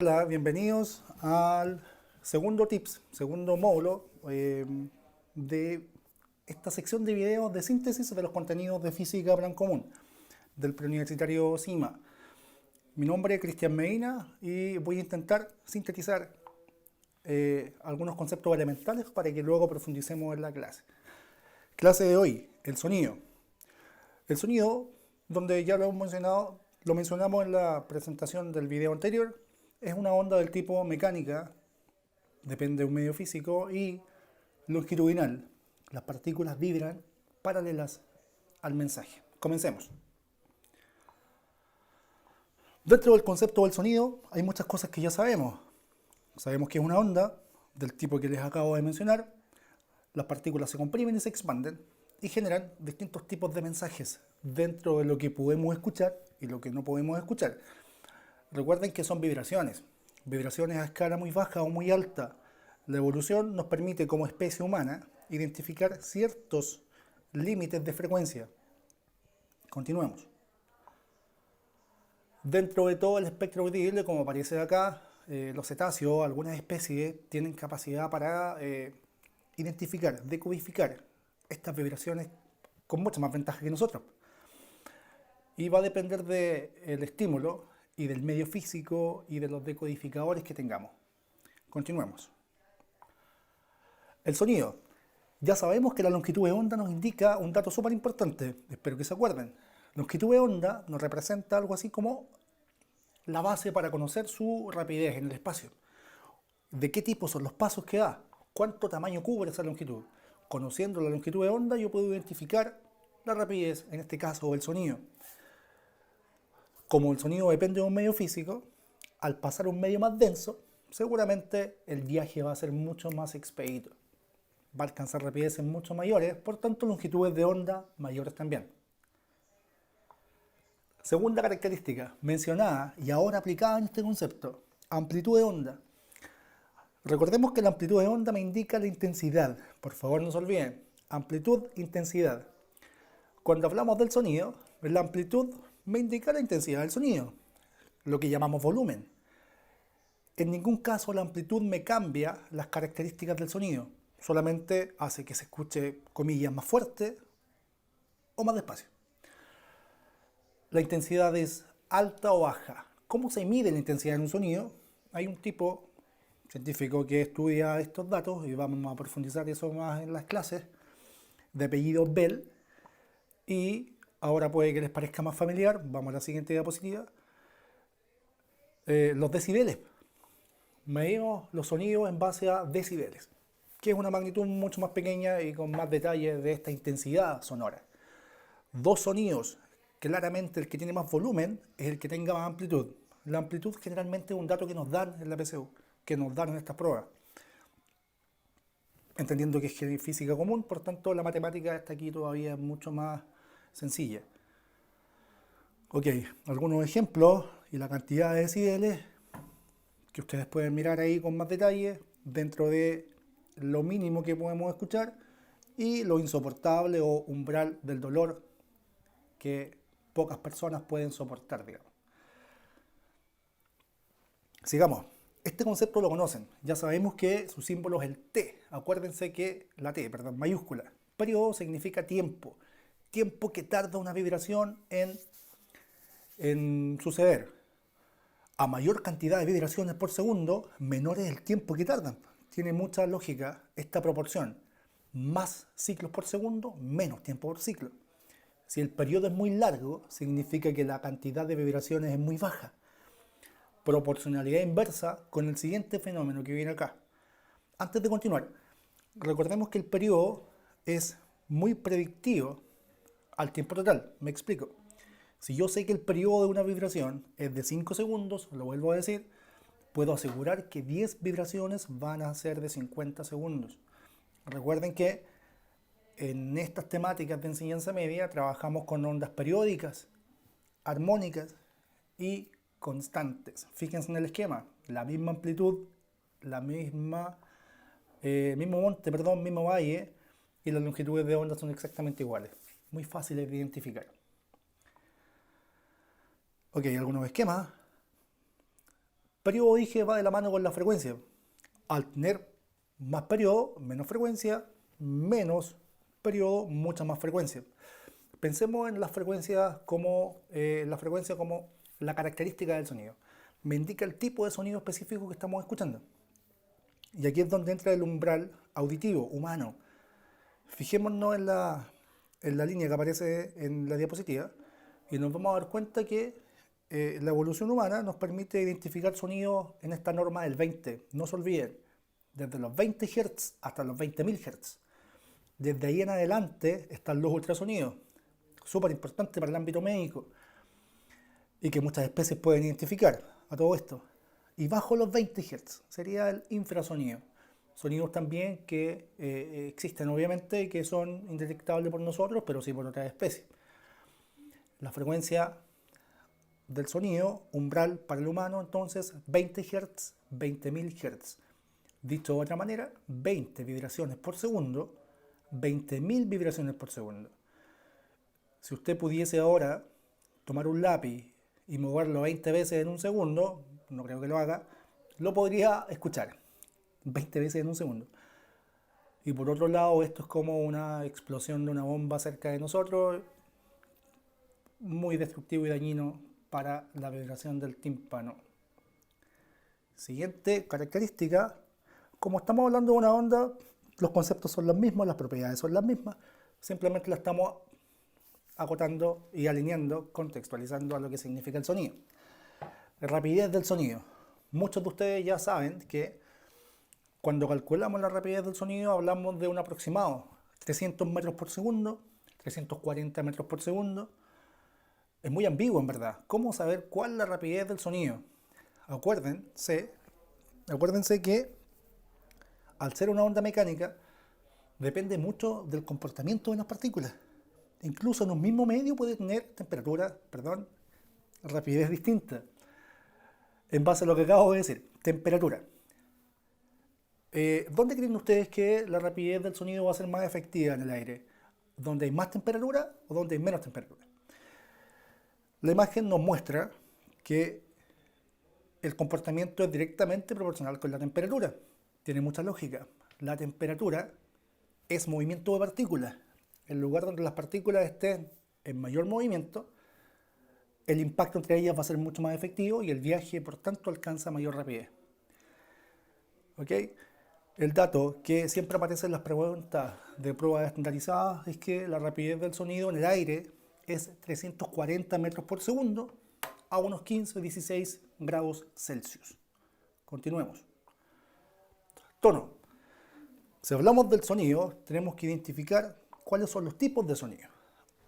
Hola, bienvenidos al segundo módulo de esta sección de videos de síntesis de los contenidos de física plan común del preuniversitario CIMA. Mi nombre es Cristian Medina y voy a intentar sintetizar algunos conceptos elementales para que luego profundicemos en la clase. Clase de hoy, el sonido. El sonido, donde ya lo hemos mencionado, lo mencionamos en la presentación del video anterior, es una onda del tipo mecánica, depende de un medio físico, y longitudinal. Las partículas vibran paralelas al mensaje. Comencemos. Dentro del concepto del sonido hay muchas cosas que ya sabemos. Sabemos que es una onda del tipo que les acabo de mencionar. Las partículas se comprimen y se expanden y generan distintos tipos de mensajes dentro de lo que podemos escuchar y lo que no podemos escuchar. Recuerden que son vibraciones a escala muy baja o muy alta. La evolución nos permite como especie humana identificar ciertos límites de frecuencia. Continuemos. Dentro de todo el espectro audible, como aparece acá, los cetáceos, algunas especies, tienen capacidad para identificar, decodificar estas vibraciones con mucha más ventaja que nosotros. Y va a depender del estímulo y del medio físico y de los decodificadores que tengamos. Continuemos. El sonido. Ya sabemos que la longitud de onda nos indica un dato súper importante, espero que se acuerden. Longitud de onda nos representa algo así como la base para conocer su rapidez en el espacio. ¿De qué tipo son los pasos que da? ¿Cuánto tamaño cubre esa longitud? Conociendo la longitud de onda yo puedo identificar la rapidez, en este caso el sonido. Como el sonido depende de un medio físico, al pasar a un medio más denso, seguramente el viaje va a ser mucho más expedito. Va a alcanzar rapideces mucho mayores, por tanto longitudes de onda mayores también. Segunda característica, mencionada y ahora aplicada en este concepto, amplitud de onda. Recordemos que la amplitud de onda me indica la intensidad, por favor no se olviden, amplitud, intensidad. Cuando hablamos del sonido, la amplitud me indica la intensidad del sonido, lo que llamamos volumen. En ningún caso la amplitud me cambia las características del sonido, solamente hace que se escuche, comillas, más fuerte o más despacio. La intensidad es alta o baja. ¿Cómo se mide la intensidad en un sonido? Hay un tipo científico que estudia estos datos y vamos a profundizar eso más en las clases, de apellido Bell, y ahora puede que les parezca más familiar, vamos a la siguiente diapositiva, los decibeles. Medimos los sonidos en base a decibeles, que es una magnitud mucho más pequeña y con más detalles de esta intensidad sonora. Dos sonidos, claramente el que tiene más volumen es el que tenga más amplitud. La amplitud generalmente es un dato que nos dan en la PSU, que nos dan en estas pruebas. Entendiendo que es física común, por tanto la matemática está aquí todavía mucho más sencilla. Ok, algunos ejemplos y la cantidad de decibeles que ustedes pueden mirar ahí con más detalle dentro de lo mínimo que podemos escuchar y lo insoportable o umbral del dolor que pocas personas pueden soportar, digamos. Sigamos. Este concepto lo conocen. Ya sabemos que su símbolo es el T. Acuérdense que la T, perdón, mayúscula. Periodo significa tiempo. Tiempo que tarda una vibración en suceder. A mayor cantidad de vibraciones por segundo, menor es el tiempo que tardan. Tiene mucha lógica esta proporción. Más ciclos por segundo, menos tiempo por ciclo. Si el periodo es muy largo, significa que la cantidad de vibraciones es muy baja. Proporcionalidad inversa con el siguiente fenómeno que viene acá. Antes de continuar, recordemos que el periodo es muy predictivo al tiempo total. Me explico. Si yo sé que el periodo de una vibración es de 5 segundos, lo vuelvo a decir, puedo asegurar que 10 vibraciones van a ser de 50 segundos. Recuerden que en estas temáticas de enseñanza media trabajamos con ondas periódicas, armónicas y constantes. Fíjense en el esquema, la misma amplitud, mismo monte, perdón, mismo valle, y las longitudes de onda son exactamente iguales. Muy fáciles de identificar. Ok, algunos esquemas. Periodo, dije, va de la mano con la frecuencia. Al tener más periodo, menos frecuencia, menos periodo, mucha más frecuencia. Pensemos en la frecuencia como la característica del sonido. Me indica el tipo de sonido específico que estamos escuchando. Y aquí es donde entra el umbral auditivo, humano. Fijémonos en la línea que aparece en la diapositiva y nos vamos a dar cuenta que la evolución humana nos permite identificar sonidos en esta norma del 20. No se olviden, desde los 20 Hz hasta los 20.000 Hz. Desde ahí en adelante están los ultrasonidos, súper importante para el ámbito médico y que muchas especies pueden identificar a todo esto. Y bajo los 20 Hz sería el infrasonido. Sonidos también que existen obviamente y que son indetectables por nosotros, pero sí por otras especies. La frecuencia del sonido, umbral para el humano, entonces 20 Hz, 20.000 Hz. Dicho de otra manera, 20 vibraciones por segundo, 20.000 vibraciones por segundo. Si usted pudiese ahora tomar un lápiz y moverlo 20 veces en un segundo, no creo que lo haga, lo podría escuchar 20 veces en un segundo. Y por otro lado, esto es como una explosión de una bomba cerca de nosotros, muy destructivo y dañino para la vibración del tímpano. Siguiente característica, como estamos hablando de una onda, los conceptos son los mismos, las propiedades son las mismas, simplemente la estamos acotando y alineando, contextualizando a lo que significa el sonido. La rapidez del sonido. Muchos de ustedes ya saben que cuando calculamos la rapidez del sonido hablamos de un aproximado, 300 metros por segundo, 340 metros por segundo. Es muy ambiguo en verdad. ¿Cómo saber cuál es la rapidez del sonido? Acuérdense que al ser una onda mecánica depende mucho del comportamiento de las partículas. Incluso en un mismo medio puede tener rapidez distinta. En base a lo que acabo de decir, temperatura. ¿Dónde creen ustedes que la rapidez del sonido va a ser más efectiva en el aire? ¿Dónde hay más temperatura o dónde hay menos temperatura? La imagen nos muestra que el comportamiento es directamente proporcional con la temperatura. Tiene mucha lógica. La temperatura es movimiento de partículas. El lugar donde las partículas estén en mayor movimiento, el impacto entre ellas va a ser mucho más efectivo y el viaje, por tanto, alcanza mayor rapidez. ¿Ok? El dato que siempre aparece en las preguntas de pruebas estandarizadas es que la rapidez del sonido en el aire es 340 metros por segundo a unos 15 o 16 grados Celsius. Continuemos. Tono. Si hablamos del sonido, tenemos que identificar cuáles son los tipos de sonido.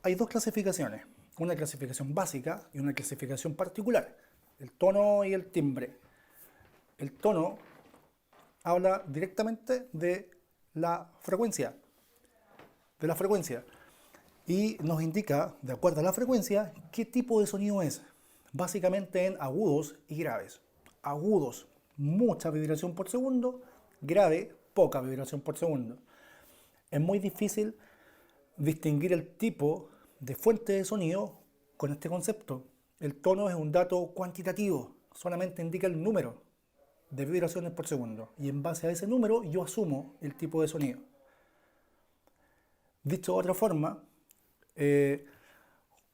Hay dos clasificaciones, una clasificación básica y una clasificación particular, el tono y el timbre. El tono habla directamente de la frecuencia, y nos indica, de acuerdo a la frecuencia, qué tipo de sonido es, básicamente en agudos y graves. Agudos, mucha vibración por segundo, grave, poca vibración por segundo. Es muy difícil distinguir el tipo de fuente de sonido con este concepto. El tono es un dato cuantitativo, solamente indica el número de vibraciones por segundo y en base a ese número yo asumo el tipo de sonido. Dicho de otra forma,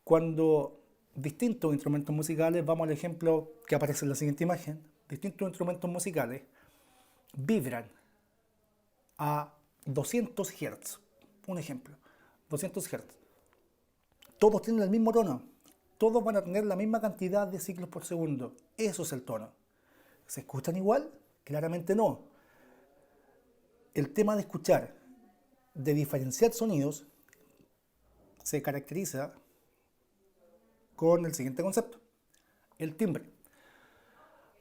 cuando distintos instrumentos musicales, vamos al ejemplo que aparece en la siguiente imagen, distintos instrumentos musicales vibran a 200 Hz, un ejemplo, 200 Hz. Todos tienen el mismo tono, todos van a tener la misma cantidad de ciclos por segundo, eso es el tono. ¿Se escuchan igual? Claramente no. El tema de escuchar, de diferenciar sonidos, se caracteriza con el siguiente concepto, el timbre.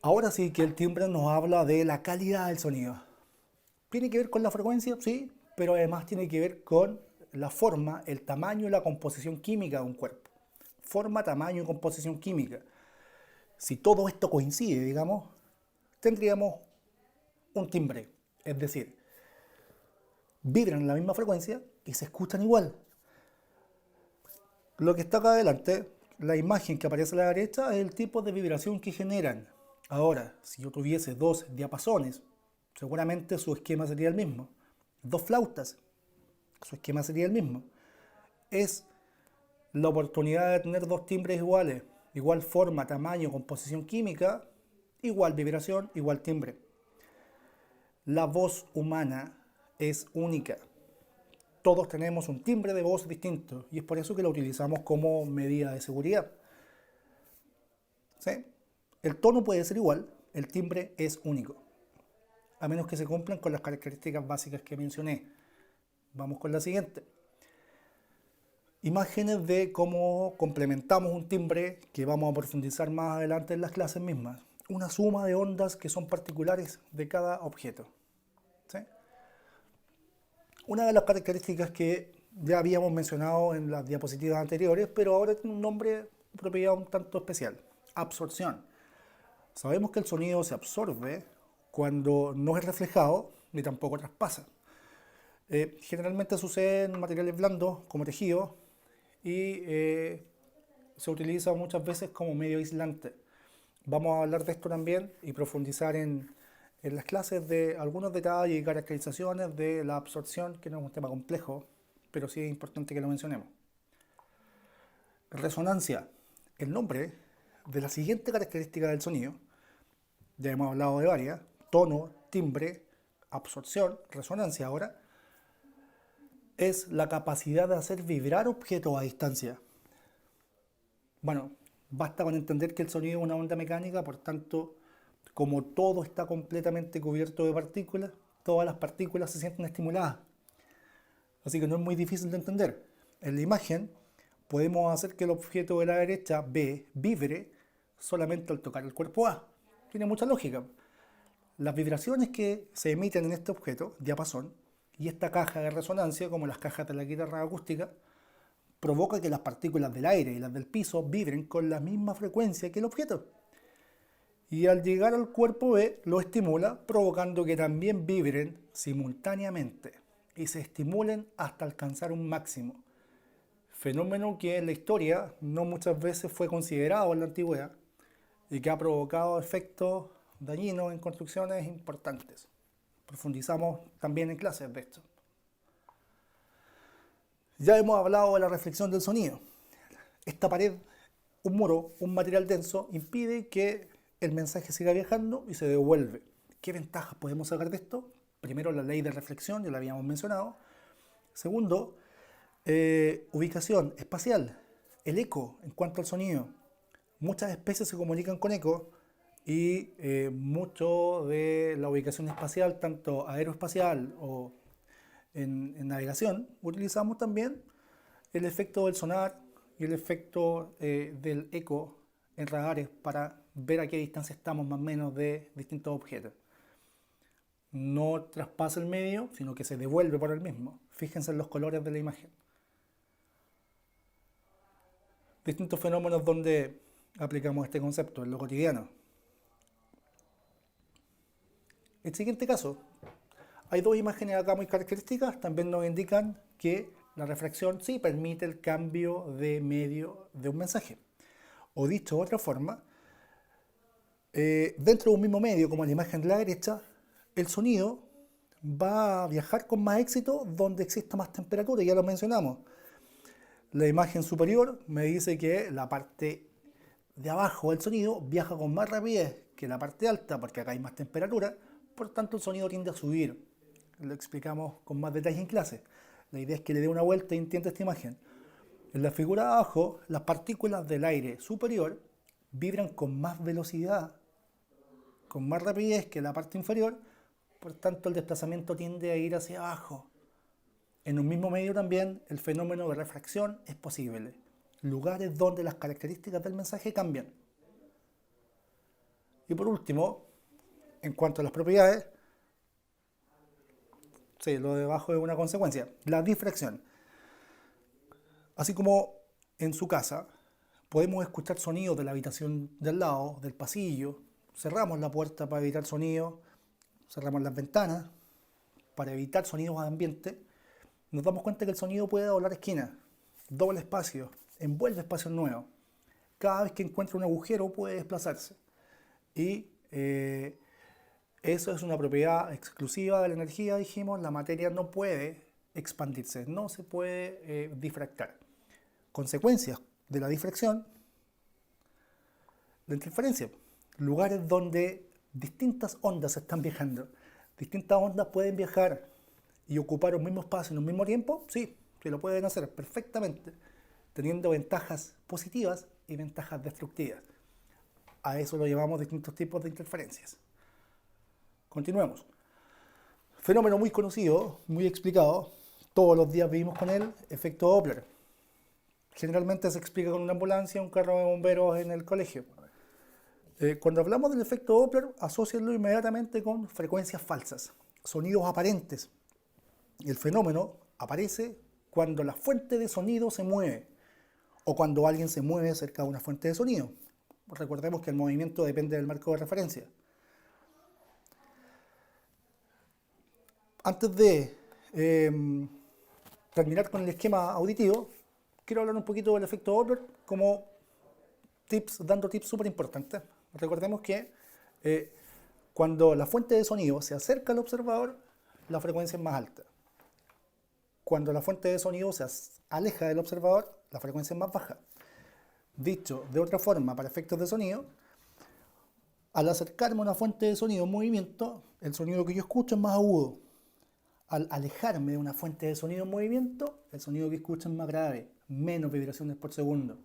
Ahora sí que el timbre nos habla de la calidad del sonido. ¿Tiene que ver con la frecuencia? Sí, pero además tiene que ver con la forma, el tamaño y la composición química de un cuerpo. Forma, tamaño y composición química. Si todo esto coincide, digamos, tendríamos un timbre, es decir, vibran en la misma frecuencia y se escuchan igual. Lo que está acá adelante, la imagen que aparece a la derecha, es el tipo de vibración que generan. Ahora, si yo tuviese dos diapasones, seguramente su esquema sería el mismo. Dos flautas, su esquema sería el mismo. Es la oportunidad de tener dos timbres iguales, igual forma, tamaño, composición química, igual vibración, igual timbre. La voz humana es única. Todos tenemos un timbre de voz distinto y es por eso que lo utilizamos como medida de seguridad. ¿Sí? El tono puede ser igual, el timbre es único, a menos que se cumplan con las características básicas que mencioné. Vamos con la siguiente. Imágenes de cómo complementamos un timbre que vamos a profundizar más adelante en las clases mismas. Una suma de ondas que son particulares de cada objeto. ¿Sí? Una de las características que ya habíamos mencionado en las diapositivas anteriores, pero ahora tiene un nombre, propiedad un tanto especial. Absorción. Sabemos que el sonido se absorbe cuando no es reflejado ni tampoco traspasa. Generalmente sucede en materiales blandos como tejido y se utiliza muchas veces como medio aislante. Vamos a hablar de esto también y profundizar en las clases de algunos detalles y caracterizaciones de la absorción, que no es un tema complejo, pero sí es importante que lo mencionemos. Resonancia. El nombre de la siguiente característica del sonido, ya hemos hablado de varias: tono, timbre, absorción, resonancia ahora, es la capacidad de hacer vibrar objetos a distancia. Bueno, basta con entender que el sonido es una onda mecánica, por tanto, como todo está completamente cubierto de partículas, todas las partículas se sienten estimuladas. Así que no es muy difícil de entender. En la imagen podemos hacer que el objeto de la derecha, B, vibre solamente al tocar el cuerpo A. Tiene mucha lógica. Las vibraciones que se emiten en este objeto, diapasón, y esta caja de resonancia, como las cajas de la guitarra acústica, provoca que las partículas del aire y las del piso vibren con la misma frecuencia que el objeto. Y al llegar al cuerpo B, lo estimula, provocando que también vibren simultáneamente y se estimulen hasta alcanzar un máximo. Fenómeno que en la historia no muchas veces fue considerado en la antigüedad y que ha provocado efectos dañinos en construcciones importantes. Profundizamos también en clases de esto. Ya hemos hablado de la reflexión del sonido. Esta pared, un muro, un material denso, impide que el mensaje siga viajando y se devuelve. ¿Qué ventajas podemos sacar de esto? Primero, la ley de reflexión, ya la habíamos mencionado. Segundo, ubicación espacial, el eco en cuanto al sonido. Muchas especies se comunican con eco y mucho de la ubicación espacial, tanto aeroespacial o en navegación, utilizamos también el efecto del sonar y el efecto del eco en radares para ver a qué distancia estamos más o menos de distintos objetos. No traspasa el medio, sino que se devuelve por el mismo. Fíjense en los colores de la imagen. Distintos fenómenos donde aplicamos este concepto en lo cotidiano. El siguiente caso, hay dos imágenes acá muy características, también nos indican que la reflexión sí permite el cambio de medio de un mensaje. O dicho de otra forma, dentro de un mismo medio, como en la imagen de la derecha, el sonido va a viajar con más éxito donde exista más temperatura, ya lo mencionamos. La imagen superior me dice que la parte de abajo del sonido viaja con más rapidez que la parte alta, porque acá hay más temperatura, por tanto el sonido tiende a subir. Lo explicamos con más detalle en clase. La idea es que le dé una vuelta y entienda esta imagen. En la figura de abajo, las partículas del aire superior vibran con más velocidad, con más rapidez que la parte inferior, por tanto el desplazamiento tiende a ir hacia abajo. En un mismo medio también el fenómeno de refracción es posible. Lugares donde las características del mensaje cambian. Y por último, en cuanto a las propiedades, sí, lo de abajo es una consecuencia. La difracción. Así como en su casa podemos escuchar sonidos de la habitación del lado, del pasillo, cerramos la puerta para evitar sonido, cerramos las ventanas para evitar sonidos ambiente, nos damos cuenta que el sonido puede doblar esquinas, dobla espacio, envuelve espacios nuevos. Cada vez que encuentra un agujero puede desplazarse y Eh, Eso es una propiedad exclusiva de la energía, dijimos, la materia no puede expandirse, no se puede difractar. Consecuencias de la difracción, la interferencia, lugares donde distintas ondas están viajando. Distintas ondas pueden viajar y ocupar un mismo espacio en un mismo tiempo, sí, que lo pueden hacer perfectamente, teniendo ventajas positivas y ventajas destructivas. A eso lo llamamos distintos tipos de interferencias. Continuemos. Fenómeno muy conocido, muy explicado, todos los días vivimos con él, efecto Doppler. Generalmente se explica con una ambulancia, un carro de bomberos en el colegio. Cuando hablamos del efecto Doppler, asócienlo inmediatamente con frecuencias falsas, sonidos aparentes. Y el fenómeno aparece cuando la fuente de sonido se mueve o cuando alguien se mueve cerca de una fuente de sonido. Recordemos que el movimiento depende del marco de referencia. Antes de terminar con el esquema auditivo, quiero hablar un poquito del efecto Doppler como tips, dando tips súper importantes. Recordemos que cuando la fuente de sonido se acerca al observador, la frecuencia es más alta. Cuando la fuente de sonido se aleja del observador, la frecuencia es más baja. Dicho de otra forma, para efectos de sonido, al acercarme a una fuente de sonido en movimiento, el sonido que yo escucho es más agudo. Al alejarme de una fuente de sonido en movimiento, el sonido que escucho es más grave, menos vibraciones por segundo.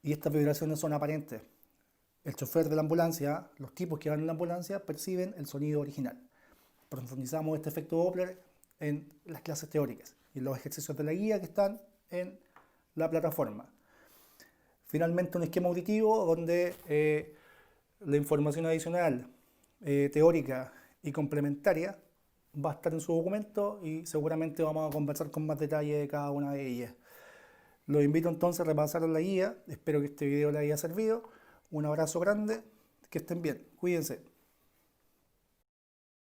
Y estas vibraciones son aparentes. El chofer de la ambulancia, los tipos que van en la ambulancia, perciben el sonido original. Profundizamos este efecto Doppler en las clases teóricas y en los ejercicios de la guía que están en la plataforma. Finalmente, un esquema auditivo donde la información adicional, teórica y complementaria, va a estar en su documento y seguramente vamos a conversar con más detalle de cada una de ellas. Los invito entonces a repasar la guía. Espero que este video les haya servido. Un abrazo grande, que estén bien, cuídense.